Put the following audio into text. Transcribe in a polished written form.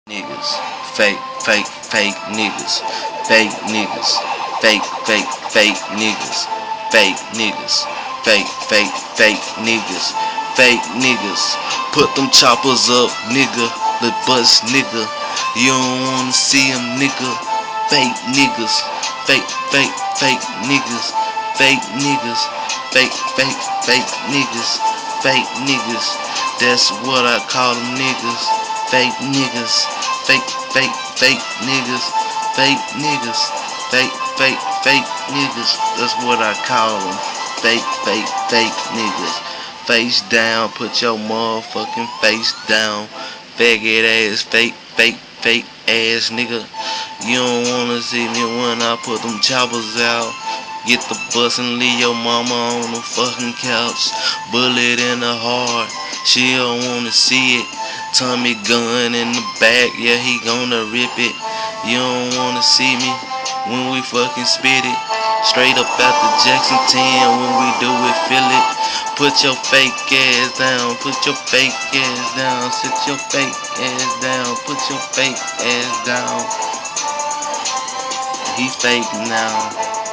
Niggas, fake, fake, fake niggas, fake niggas, fake, fake, fake niggas, fake niggas, fake, fake, fake niggas, fake niggas. Put them choppers up, nigga, the bus nigga. You don't wanna see them, nigga. Fake niggas, fake, fake, fake niggas, fake niggas, fake, fake, fake niggas, fake niggas. That's what I call them niggas. Fake niggas, fake, fake, fake niggas, fake niggas, fake, fake, fake niggas. That's what I call them. Fake, fake, fake niggas. Face down, put your motherfucking face down. Faggot ass, fake, fake, fake ass nigga. You don't wanna see me when I put them choppers out. Get the bus and leave your mama on the fucking couch. Bullet in the heart, she don't wanna see it. Tommy gun in the back, yeah, he gonna rip it. You don't wanna see me when we fucking spit it. Straight up out the Jackson 10 when we do it, feel it. Put your fake ass down, put your fake ass down, sit your fake ass down, put your fake ass down. He fake now.